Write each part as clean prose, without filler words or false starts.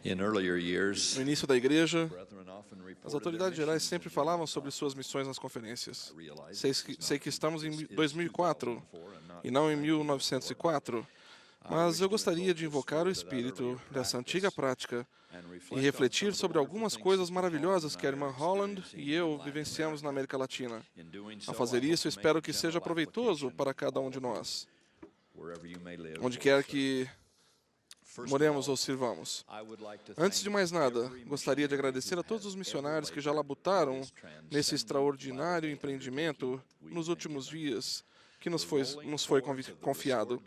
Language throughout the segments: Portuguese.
No início da igreja, as autoridades gerais sempre falavam sobre suas missões nas conferências. Sei que estamos em 2004 e não em 1904, mas eu gostaria de invocar o espírito dessa antiga prática e refletir sobre algumas coisas maravilhosas que a irmã Holland e eu vivenciamos na América Latina. Ao fazer isso, espero que seja proveitoso para cada um de nós, onde quer que moremos ou sirvamos. Antes de mais nada, gostaria de agradecer a todos os missionários que já labutaram nesse extraordinário empreendimento nos últimos dias que nos foi confiado.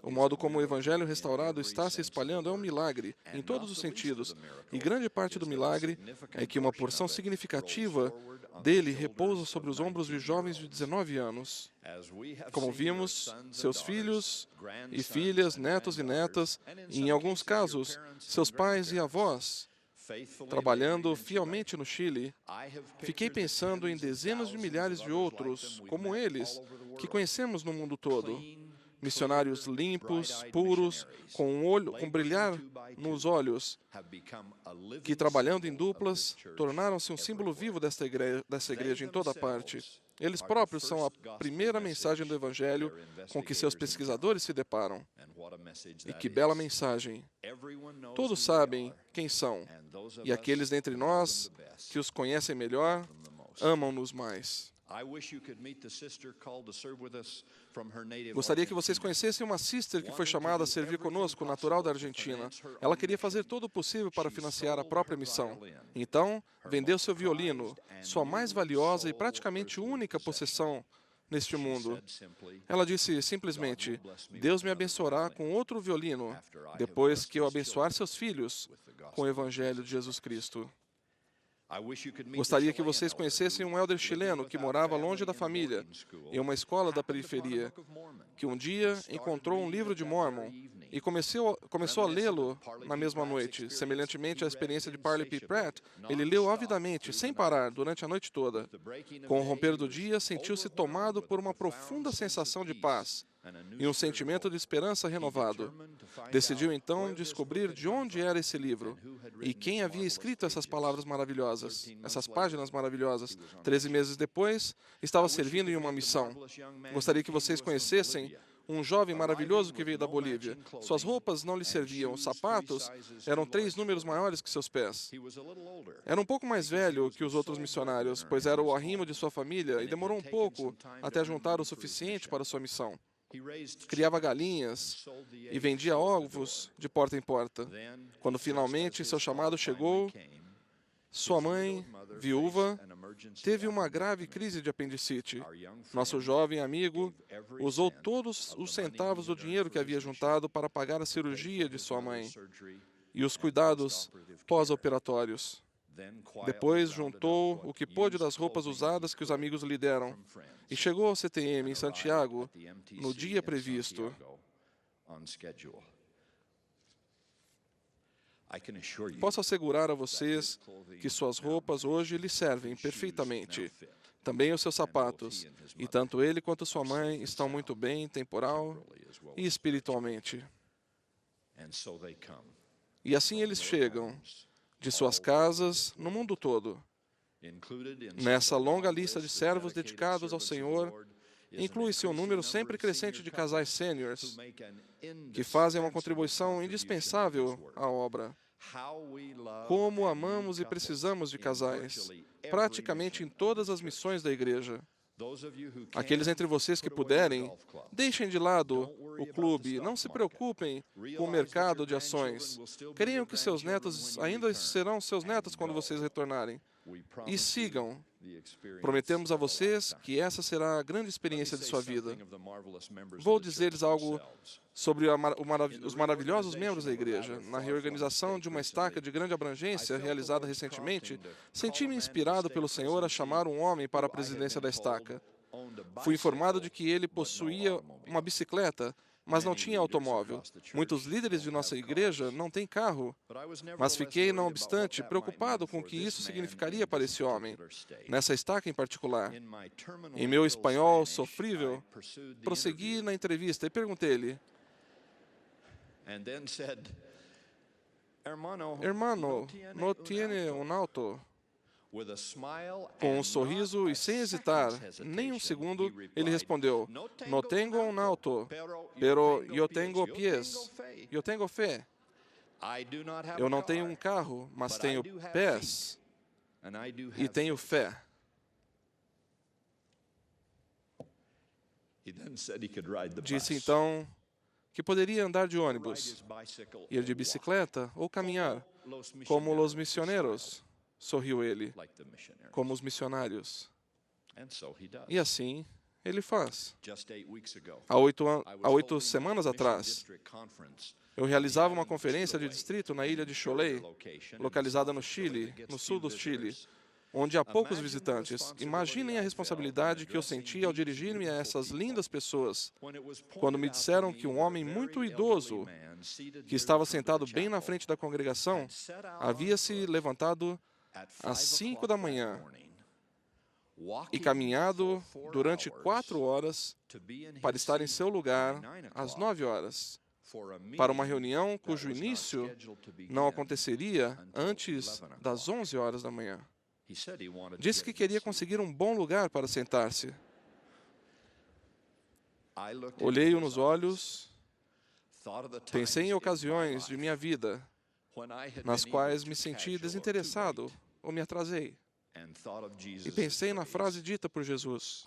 O modo como o Evangelho restaurado está se espalhando é um milagre, em todos os sentidos, e grande parte do milagre é que uma porção significativa dele repousa sobre os ombros de jovens de 19 anos. Como vimos, seus filhos e filhas, netos e netas, e em alguns casos, seus pais e avós, trabalhando fielmente no Chile, fiquei pensando em dezenas de milhares de outros, como eles, que conhecemos no mundo todo. Missionários limpos, puros, com brilhar nos olhos, que trabalhando em duplas, tornaram-se um símbolo vivo dessa igreja em toda parte. Eles próprios são a primeira mensagem do Evangelho com que seus pesquisadores se deparam. E que bela mensagem! Todos sabem quem são, e aqueles dentre nós que os conhecem melhor, amam-nos mais. Gostaria que vocês conhecessem uma sister que foi chamada a servir conosco, natural da Argentina. Ela queria fazer todo o possível para financiar a própria missão. Então, vendeu seu violino, sua mais valiosa e praticamente única possessão neste mundo. Ela disse simplesmente: Deus me abençoará com outro violino, depois que eu abençoar seus filhos com o Evangelho de Jesus Cristo. Gostaria que vocês conhecessem um elder chileno que morava longe da família, em uma escola da periferia, que um dia encontrou um livro de Mormon e começou a lê-lo na mesma noite. Semelhantemente à experiência de Parley P. Pratt, ele leu avidamente, sem parar, durante a noite toda. Com o romper do dia, sentiu-se tomado por uma profunda sensação de paz e um sentimento de esperança renovado. Decidiu então descobrir de onde era esse livro e quem havia escrito essas palavras maravilhosas, essas páginas maravilhosas. 13 meses depois, estava servindo em uma missão. Gostaria que vocês conhecessem um jovem maravilhoso que veio da Bolívia. Suas roupas não lhe serviam, os sapatos eram 3 números maiores que seus pés. Era um pouco mais velho que os outros missionários, pois era o arrimo de sua família e demorou um pouco até juntar o suficiente para sua missão. Criava galinhas e vendia ovos de porta em porta. Quando finalmente seu chamado chegou, sua mãe, viúva, teve uma grave crise de apendicite. Nosso jovem amigo usou todos os centavos do dinheiro que havia juntado para pagar a cirurgia de sua mãe e os cuidados pós-operatórios. Depois juntou o que pôde das roupas usadas que os amigos lhe deram e chegou ao CTM em Santiago no dia previsto. Posso assegurar a vocês que suas roupas hoje lhe servem perfeitamente. Também os seus sapatos. E tanto ele quanto sua mãe estão muito bem, temporal e espiritualmente. E assim eles chegam de suas casas no mundo todo. Nessa longa lista de servos dedicados ao Senhor, inclui-se um número sempre crescente de casais sêniores que fazem uma contribuição indispensável à obra. Como amamos e precisamos de casais, praticamente em todas as missões da igreja. Aqueles entre vocês que puderem, deixem de lado o clube, não se preocupem com o mercado de ações. Creiam que seus netos ainda serão seus netos quando vocês retornarem. E sigam. Prometemos a vocês que essa será a grande experiência de sua vida. Vou dizer-lhes algo sobre os maravilhosos membros da igreja. Na reorganização de uma estaca de grande abrangência realizada recentemente, senti-me inspirado pelo Senhor a chamar um homem para a presidência da estaca. Fui informado de que ele possuía uma bicicleta, mas não tinha automóvel. Muitos líderes de nossa igreja não têm carro, mas fiquei, não obstante, preocupado com o que isso significaria para esse homem, nessa estaca em particular. Em meu espanhol sofrível, prossegui na entrevista e perguntei-lhe: Hermano, no tiene un auto? Com um sorriso e sem hesitar nem um segundo, ele respondeu: No tengo un auto, pero yo tengo pies. Eu tenho fé. Eu não tenho um carro, mas tenho pés e tenho fé. Disse então que poderia andar de ônibus, ir de bicicleta ou caminhar, como os missionários. Sorriu ele, como os missionários. E assim ele faz. Há 8 semanas atrás, eu realizava uma conferência de distrito na ilha de Cholet, localizada no Chile, no sul do Chile, onde há poucos visitantes. Imaginem a responsabilidade que eu senti ao dirigir-me a essas lindas pessoas, quando me disseram que um homem muito idoso, que estava sentado bem na frente da congregação, havia se levantado às 5 da manhã e caminhado durante 4 horas para estar em seu lugar às 9 horas, para uma reunião cujo início não aconteceria antes das 11 horas da manhã. Disse que queria conseguir um bom lugar para sentar-se. Olhei-o nos olhos, pensei em ocasiões de minha vida nas quais me senti desinteressado ou me atrasei. E pensei na frase dita por Jesus: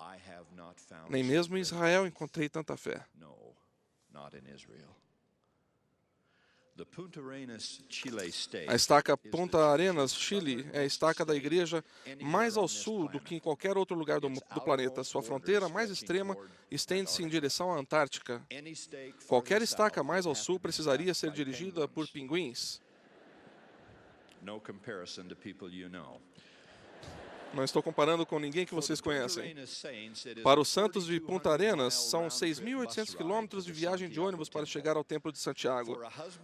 nem mesmo em Israel encontrei tanta fé. A estaca Punta Arenas, Chile, é a estaca da igreja mais ao sul do que em qualquer outro lugar do planeta. Sua fronteira mais extrema estende-se em direção à Antártica. Qualquer estaca mais ao sul precisaria ser dirigida por pinguins. Não estou comparando com ninguém que vocês conhecem. Para os santos de Punta Arenas, são 6.800 quilômetros de viagem de ônibus para chegar ao Templo de Santiago.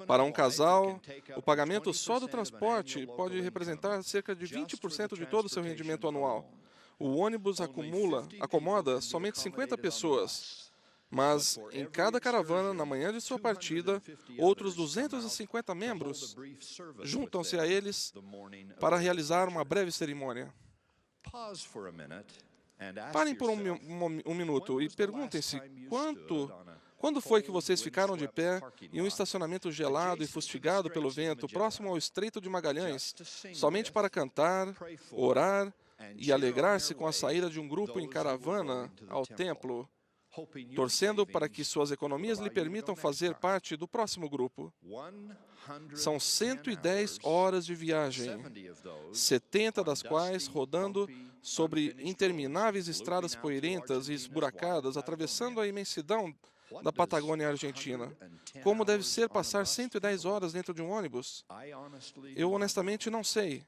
Para um casal, o pagamento só do transporte pode representar cerca de 20% de todo o seu rendimento anual. O ônibus acomoda somente 50 pessoas. Mas, em cada caravana, na manhã de sua partida, outros 250 membros juntam-se a eles para realizar uma breve cerimônia. Parem por um minuto e perguntem-se quando foi que vocês ficaram de pé em um estacionamento gelado e fustigado pelo vento, próximo ao Estreito de Magalhães, somente para cantar, orar e alegrar-se com a saída de um grupo em caravana ao templo, torcendo para que suas economias lhe permitam fazer parte do próximo grupo. São 110 horas de viagem, 70 das quais rodando sobre intermináveis estradas poeirentas e esburacadas, atravessando a imensidão da Patagônia Argentina. Como deve ser passar 110 horas dentro de um ônibus? Eu honestamente não sei.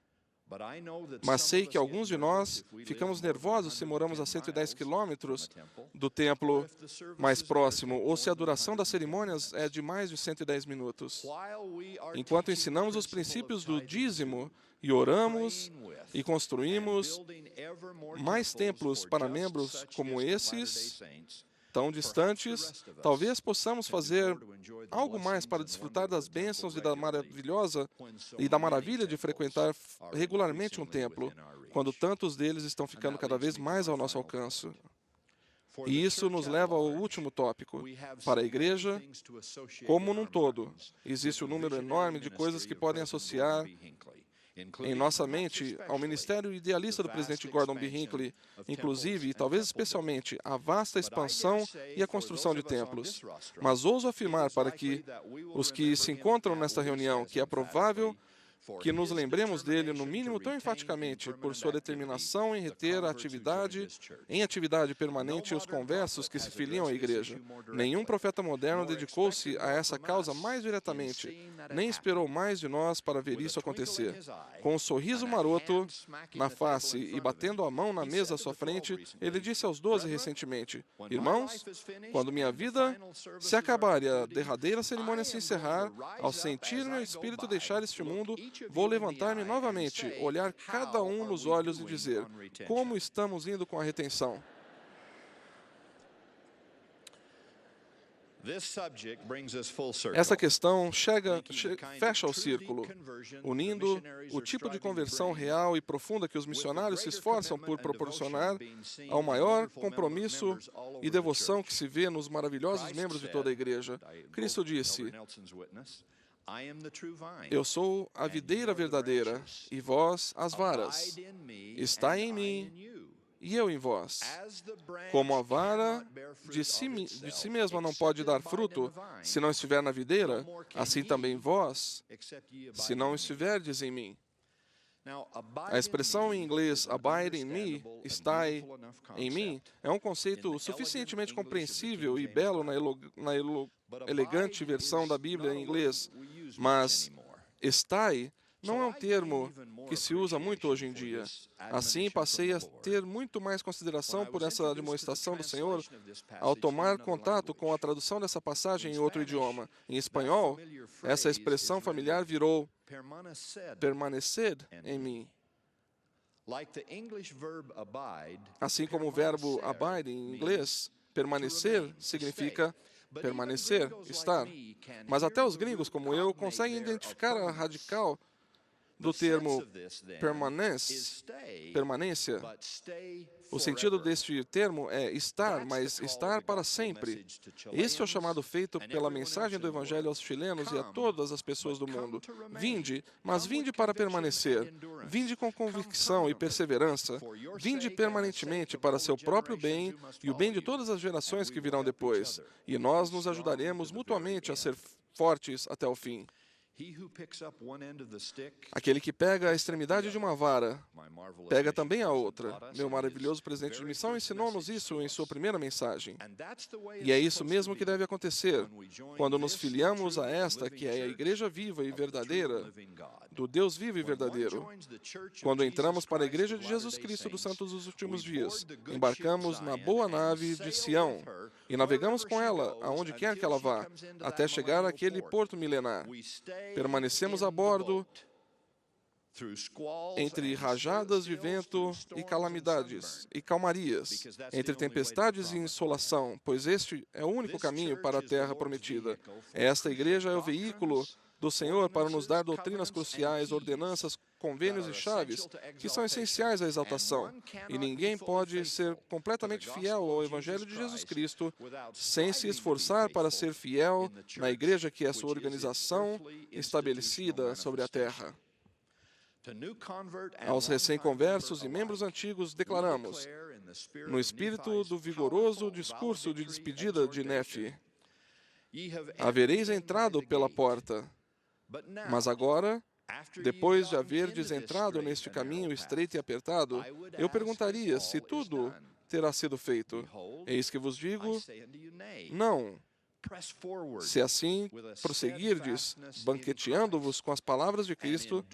Mas sei que alguns de nós ficamos nervosos se moramos a 110 quilômetros do templo mais próximo, ou se a duração das cerimônias é de mais de 110 minutos. Enquanto ensinamos os princípios do dízimo e oramos e construímos mais templos para membros como esses, tão distantes, talvez possamos fazer algo mais para desfrutar das bênçãos e da maravilha de frequentar regularmente um templo, quando tantos deles estão ficando cada vez mais ao nosso alcance. E isso nos leva ao último tópico. Para a igreja, como num todo, existe um número enorme de coisas que podem associar em nossa mente ao ministério idealista do presidente Gordon B. Hinckley, inclusive, e talvez especialmente, a vasta expansão e a construção de templos. Mas ouso afirmar para que os que se encontram nesta reunião que é provável que nos lembremos dele, no mínimo tão enfaticamente, por sua determinação em reter em atividade permanente os conversos que se filiam à igreja. Nenhum profeta moderno dedicou-se a essa causa mais diretamente, nem esperou mais de nós para ver isso acontecer. Com um sorriso maroto na face e batendo a mão na mesa à sua frente, ele disse aos 12 recentemente: Irmãos, quando minha vida se acabar e a derradeira cerimônia se encerrar, ao sentir meu espírito deixar este mundo, vou levantar-me novamente, olhar cada um nos olhos e dizer: como estamos indo com a retenção? Essa questão fecha o círculo, unindo o tipo de conversão real e profunda que os missionários se esforçam por proporcionar ao maior compromisso e devoção que se vê nos maravilhosos membros de toda a igreja. Cristo disse: eu sou a videira verdadeira, e vós as varas. Estai em mim, e eu em vós. Como a vara de si mesma não pode dar fruto se não estiver na videira, assim também vós, se não estiverdes em mim. A expressão em inglês abide in me, estai em mim, é um conceito suficientemente compreensível e belo na elegante versão da Bíblia em inglês, mas estai não é um termo que se usa muito hoje em dia. Assim, passei a ter muito mais consideração por essa demonstração do Senhor ao tomar contato com a tradução dessa passagem em outro idioma. Em espanhol, essa expressão familiar virou permanecer em mim. Assim como o verbo abide em inglês, permanecer significa permanecer, estar. Mas até os gringos, como eu, conseguem identificar a radical do termo permanência. O sentido deste termo é estar, mas estar para sempre. Este é o chamado feito pela mensagem do Evangelho aos chilenos e a todas as pessoas do mundo. Vinde, mas vinde para permanecer. Vinde com convicção e perseverança. Vinde permanentemente para seu próprio bem e o bem de todas as gerações que virão depois. E nós nos ajudaremos mutuamente a ser fortes até o fim. Aquele que pega a extremidade de uma vara, pega também a outra. Meu maravilhoso presidente de missão ensinou-nos isso em sua primeira mensagem. E é isso mesmo que deve acontecer quando nos filiamos a esta, que é a igreja viva e verdadeira, do Deus vivo e verdadeiro. Quando entramos para a igreja de Jesus Cristo dos Santos dos Últimos Dias, embarcamos na boa nave de Sião e navegamos com ela aonde quer que ela vá, até chegar àquele porto milenar. Permanecemos a bordo entre rajadas de vento e calamidades e calmarias, entre tempestades e insolação, pois este é o único caminho para a terra prometida. Esta igreja é o veículo do Senhor para nos dar doutrinas cruciais, ordenanças, convênios e chaves que são essenciais à exaltação. E ninguém pode ser completamente fiel ao Evangelho de Jesus Cristo sem se esforçar para ser fiel na igreja que é sua organização estabelecida sobre a terra. Aos recém-conversos e membros antigos declaramos, no espírito do vigoroso discurso de despedida de Nefe, havereis entrado pela porta, mas agora, depois de haverdes entrado neste caminho estreito e apertado, eu perguntaria se tudo terá sido feito. Eis que vos digo, não. Se assim prosseguirdes, banqueteando-vos com as palavras de Cristo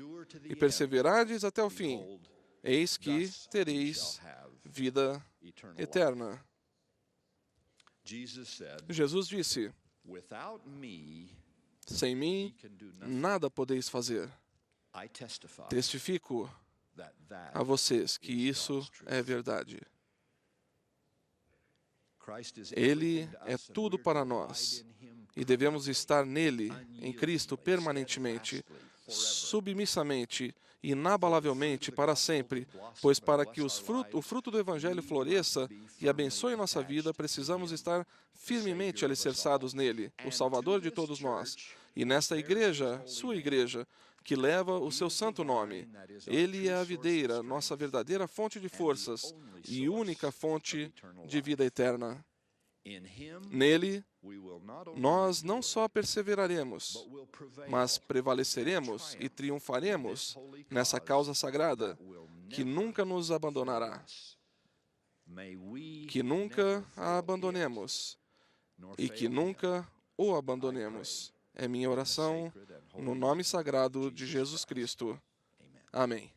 e perseverardes até o fim, eis que tereis vida eterna. Jesus disse, sem mim, nada podeis fazer. Testifico a vocês que isso é verdade. Ele é tudo para nós e devemos estar nele, em Cristo, permanentemente, submissamente, inabalavelmente, para sempre, pois para que o fruto do Evangelho floresça e abençoe nossa vida, precisamos estar firmemente alicerçados nele, o Salvador de todos nós. E nesta igreja, sua igreja, que leva o seu santo nome. Ele é a videira, nossa verdadeira fonte de forças e única fonte de vida eterna. Nele, nós não só perseveraremos, mas prevaleceremos e triunfaremos nessa causa sagrada que nunca nos abandonará. Que nunca a abandonemos e que nunca o abandonemos. É minha oração no nome sagrado de Jesus Cristo. Amém.